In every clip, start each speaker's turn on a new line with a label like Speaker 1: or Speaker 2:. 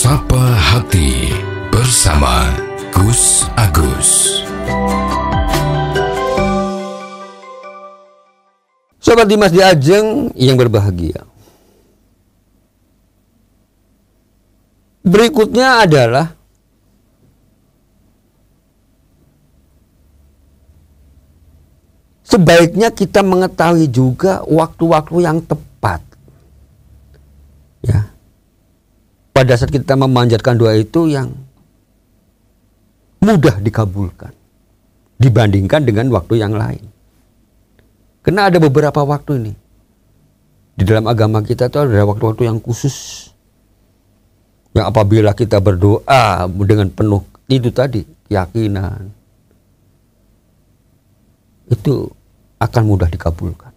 Speaker 1: Sapa Hati bersama Gus Agus.
Speaker 2: Sobat Dimas di Ajeng yang berbahagia, berikutnya adalah sebaiknya kita mengetahui juga waktu-waktu yang tepat. Ya. Pada saat kita memanjatkan doa itu yang mudah dikabulkan dibandingkan dengan waktu yang lain. Karena ada beberapa waktu ini. Di dalam agama kita itu ada waktu-waktu yang khusus. Yang apabila kita berdoa dengan penuh itu tadi, keyakinan, itu akan mudah dikabulkan.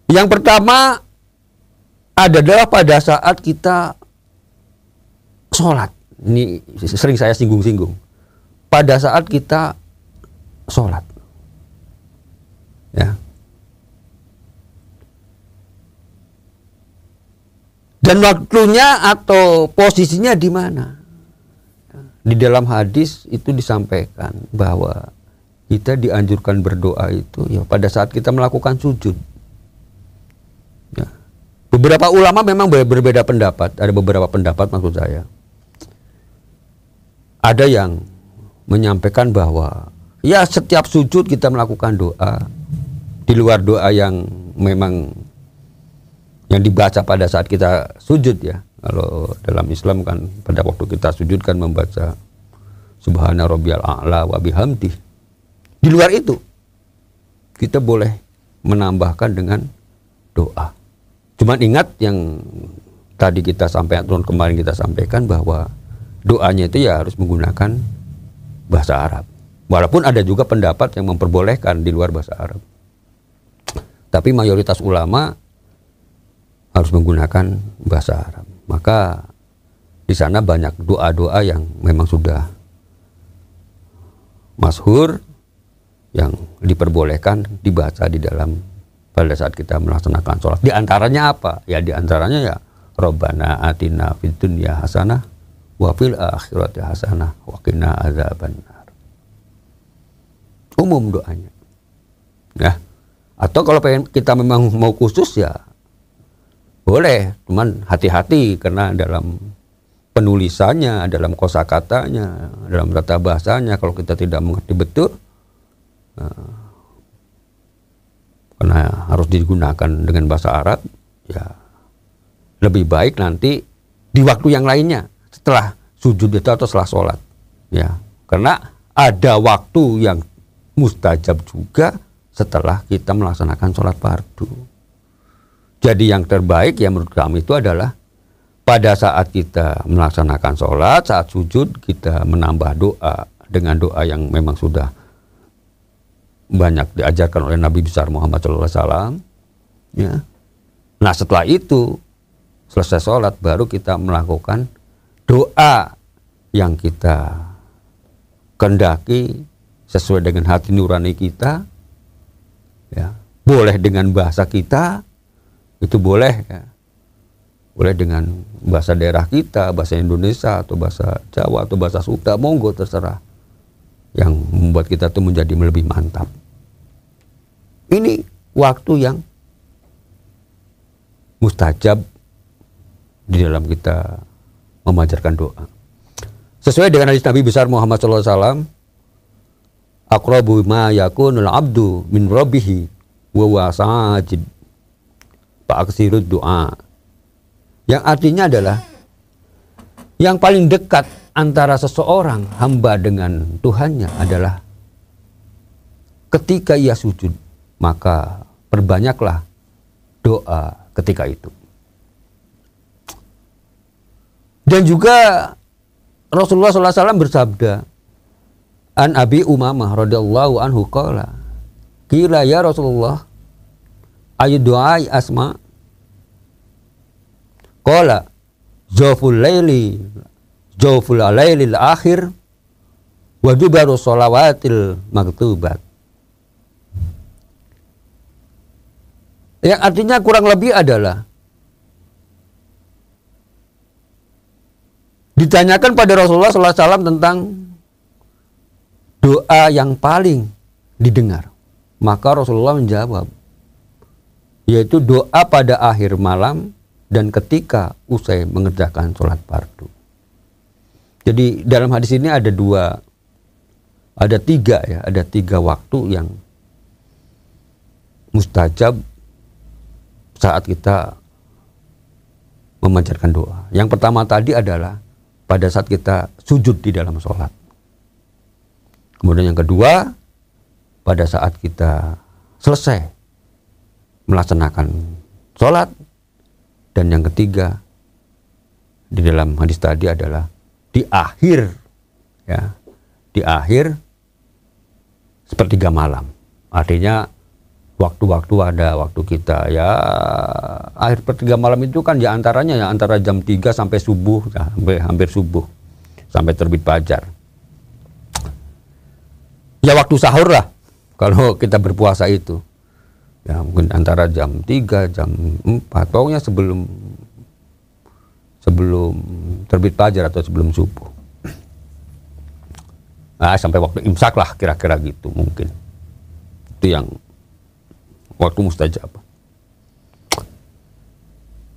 Speaker 2: Yang pertama adalah pada saat kita sholat. Ini sering saya singgung-singgung. Pada saat kita sholat. Ya. Dan waktunya atau posisinya di mana? Di dalam hadis itu disampaikan bahwa kita dianjurkan berdoa itu ya pada saat kita melakukan sujud. Ya. Beberapa ulama memang berbeda pendapat. Ada beberapa pendapat maksud saya. Ada yang menyampaikan bahwa ya setiap sujud kita melakukan doa. Di luar doa yang memang yang dibaca pada saat kita sujud ya. Kalau dalam Islam kan pada waktu kita sujud kan membaca Subhana rabbiyal a'la wa bihamdih. Di luar itu kita boleh menambahkan dengan doa. Cuman ingat yang tadi kita sampaikan kemarin kita sampaikan bahwa doanya itu ya harus menggunakan bahasa Arab. Walaupun ada juga pendapat yang memperbolehkan di luar bahasa Arab. Tapi mayoritas ulama harus menggunakan bahasa Arab. Maka di sana banyak doa-doa yang memang sudah masyhur yang diperbolehkan dibaca di dalam pada saat kita melaksanakan sholat. Di antaranya apa? Ya di antaranya ya Rabbana atina fid dunya hasanah wa fil akhirati hasanah wa qina adzabannar. Umum doanya. Ya. Atau kalau pengen kita memang mau khusus ya boleh, cuman hati-hati karena dalam penulisannya, dalam kosakatanya, dalam tata bahasanya kalau kita tidak mengerti betul karena harus digunakan dengan bahasa Arab, ya lebih baik nanti di waktu yang lainnya setelah sujud itu atau setelah sholat, ya karena ada waktu yang mustajab juga setelah kita melaksanakan sholat fardu. Jadi yang terbaik ya menurut kami itu adalah pada saat kita melaksanakan sholat, saat sujud kita menambah doa dengan doa yang memang sudah banyak diajarkan oleh Nabi besar Muhammad SAW. Ya. Nah setelah itu selesai sholat baru kita melakukan doa yang kita kehendaki sesuai dengan hati nurani kita. Ya. Boleh dengan bahasa kita, itu boleh ya. Boleh dengan bahasa daerah kita, bahasa Indonesia atau bahasa Jawa atau bahasa Sunda, monggo terserah. Yang membuat kita itu menjadi lebih mantap. Ini waktu yang mustajab di dalam kita memanjatkan doa. Sesuai dengan hadis Nabi besar Muhammad SAW, aqrabu ma yakunul abdu min rabbihi wa huwa sajid fa aksirud doa. Yang artinya adalah yang paling dekat antara seseorang hamba dengan Tuhannya adalah ketika ia sujud, maka perbanyaklah doa ketika itu. Dan juga Rasulullah SAW bersabda, an Abi Umamah radhiyallahu anhu qala, qila ya Rasulullah ayu doa asma, qala jawful lailil akhir wa dubaru sholawatil maktubat. Yang artinya kurang lebih adalah Ditanyakan pada Rasulullah SAW tentang doa yang paling didengar. Maka Rasulullah menjawab, yaitu doa pada akhir malam dan ketika usai mengerjakan sholat fardu. Jadi dalam hadis ini ada tiga waktu yang mustajab saat kita memanjatkan doa. Yang pertama tadi adalah pada saat kita sujud di dalam sholat. Kemudian yang kedua, pada saat kita selesai melaksanakan sholat. Dan yang ketiga, di dalam hadis tadi adalah di akhir, ya, di akhir sepertiga malam. Artinya waktu-waktu ada waktu kita, ya, akhir sepertiga malam itu kan ya antaranya ya antara jam 3 sampai subuh, ya, hampir subuh, sampai terbit fajar. Ya waktu sahur lah kalau kita berpuasa itu. Ya mungkin antara jam 3, jam 4, pokoknya sebelum terbit fajar atau sebelum subuh. Nah, sampai waktu imsak lah kira-kira gitu mungkin. Itu yang waktu mustajab.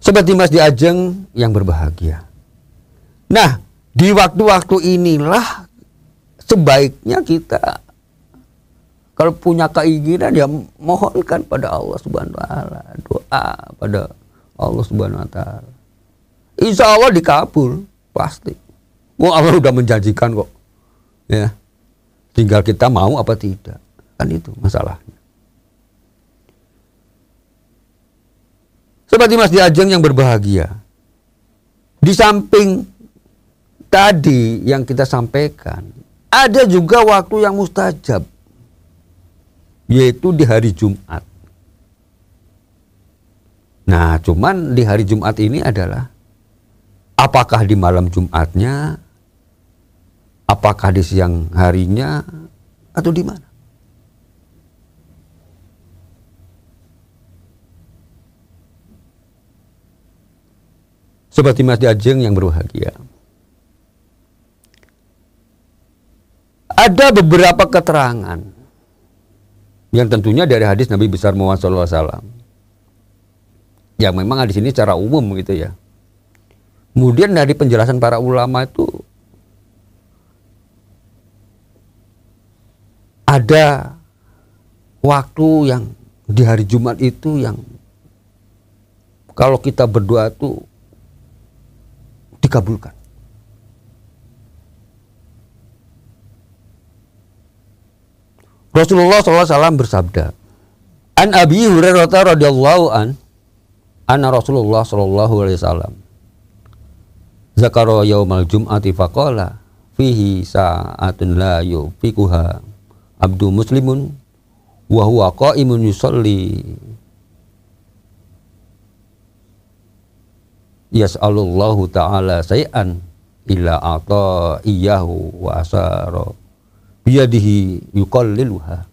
Speaker 2: Sobat Dimas di Ajeng yang berbahagia. Nah, di waktu-waktu inilah sebaiknya kita kalau punya keinginan ya mohonkan pada Allah Subhanahu wa taala, doa pada Allah Subhanahu wa taala. Insya Allah dikabul, pasti. Allah udah menjanjikan kok. Ya. Tinggal kita mau apa tidak. Kan itu masalahnya. Sobat Dimas di Ajeng yang berbahagia. Di samping tadi yang kita sampaikan, ada juga waktu yang mustajab, yaitu di hari Jumat. Nah, cuman di hari Jumat ini adalah apakah di malam Jumatnya, apakah di siang harinya, atau di mana? Sobat Dimas di Ajeng yang berbahagia. Ada beberapa keterangan yang tentunya dari hadis Nabi besar Muhammad SAW. Ya memang hadis ini secara umum gitu ya. Kemudian dari penjelasan para ulama itu ada waktu yang di hari Jumat itu yang kalau kita berdoa itu dikabulkan. Rasulullah SAW bersabda, An Abi Hurairah radhiyallahu an, anna Rasulullah sallallahu alaihi wasallam zakara yaumal jum'ati faqala fihi sa'atun la yufiquha abdu muslimun wa huwa qa'imun yusalli yas'alullahu ta'ala say'an illa ata iyyahu wa asara biyadihi yuqalliluha.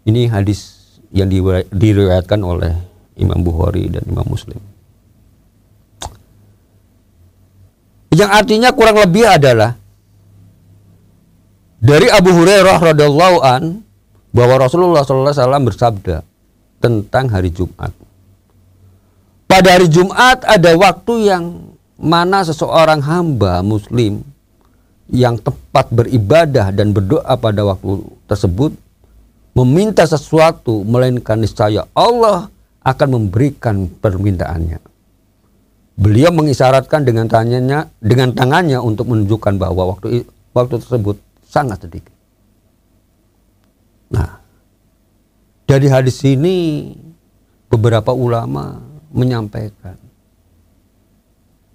Speaker 2: Ini hadis yang diriwayatkan oleh Imam Bukhari dan Imam Muslim. Yang artinya kurang lebih adalah dari Abu Hurairah radhiyallahu an bahwa Rasulullah sallallahu alaihi wasallam bersabda tentang hari Jumat. Pada hari Jumat ada waktu yang mana seseorang hamba muslim yang tepat beribadah dan berdoa pada waktu tersebut meminta sesuatu, melainkan niscaya Allah akan memberikan permintaannya. Beliau mengisyaratkan dengan tangannya untuk menunjukkan bahwa waktu tersebut sangat sedikit. Nah, dari hadis ini beberapa ulama menyampaikan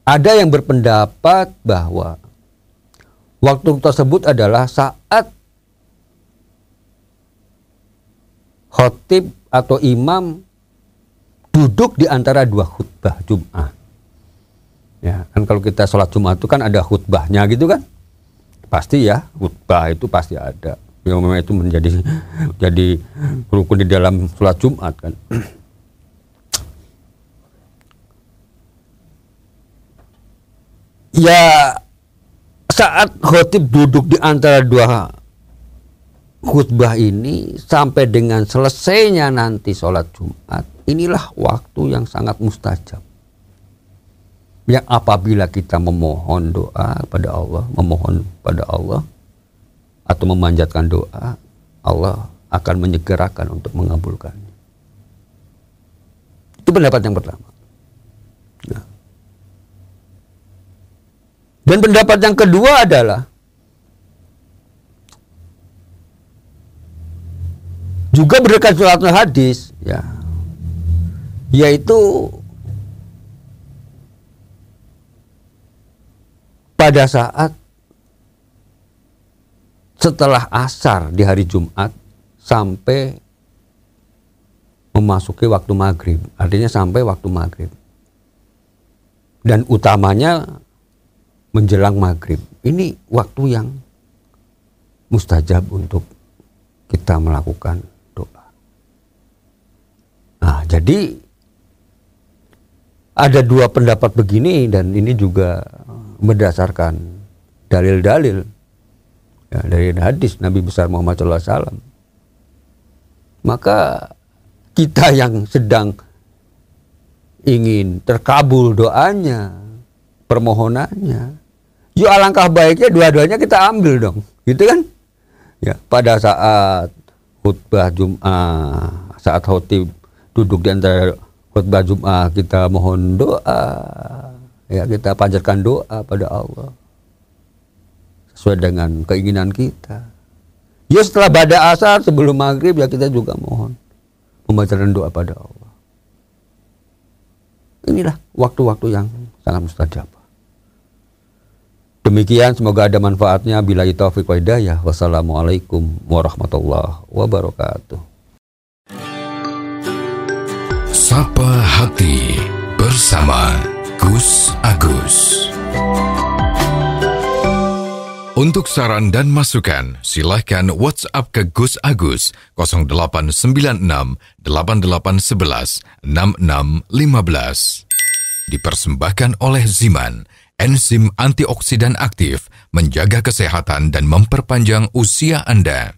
Speaker 2: ada yang berpendapat bahwa waktu tersebut adalah saat khotib atau imam duduk di antara dua khutbah Jumat. Ya, kan kalau kita sholat Jumat itu kan ada khutbahnya gitu kan? Pasti ya, khutbah itu pasti ada. Yang memang itu menjadi rukun di dalam sholat Jumat kan. Ya, saat khotib duduk di antara dua khutbah ini sampai dengan selesainya nanti sholat Jumat, inilah waktu yang sangat mustajab. Yang apabila kita memohon doa pada Allah, memohon pada Allah atau memanjatkan doa, Allah akan menyegerakan untuk mengabulkannya. Itu pendapat yang pertama. Nah. Dan pendapat yang kedua adalah juga berdasarkan surat hadis, ya, yaitu pada saat setelah asar di hari Jumat sampai memasuki waktu maghrib, artinya sampai waktu maghrib, dan utamanya menjelang maghrib. Ini waktu yang mustajab untuk kita melakukan doa. Nah, jadi ada dua pendapat begini, dan ini juga berdasarkan dalil-dalil ya, dari hadis Nabi besar Muhammad SAW. Maka kita yang sedang ingin terkabul doanya, permohonannya, yuk alangkah baiknya dua-duanya kita ambil dong, gitu kan? Ya, pada saat khutbah Jum'ah, saat khotib duduk di antara khutbah Jum'ah, kita mohon doa, ya, kita panjatkan doa pada Allah sesuai dengan keinginan kita. Ya, setelah bada asar sebelum maghrib, ya kita juga mohon memanjatkan doa pada Allah. Inilah waktu-waktu yang sangat mustajab. Demikian, semoga ada manfaatnya. Billahi taufiq wa hidayah. Wassalamualaikum warahmatullahi wabarakatuh.
Speaker 1: Sapa Hati bersama Gus Agus. Untuk saran dan masukan, silahkan WhatsApp ke Gus Agus 0896 8811 6615. Dipersembahkan oleh Ziman, enzim antioksidan aktif, menjaga kesehatan dan memperpanjang usia Anda.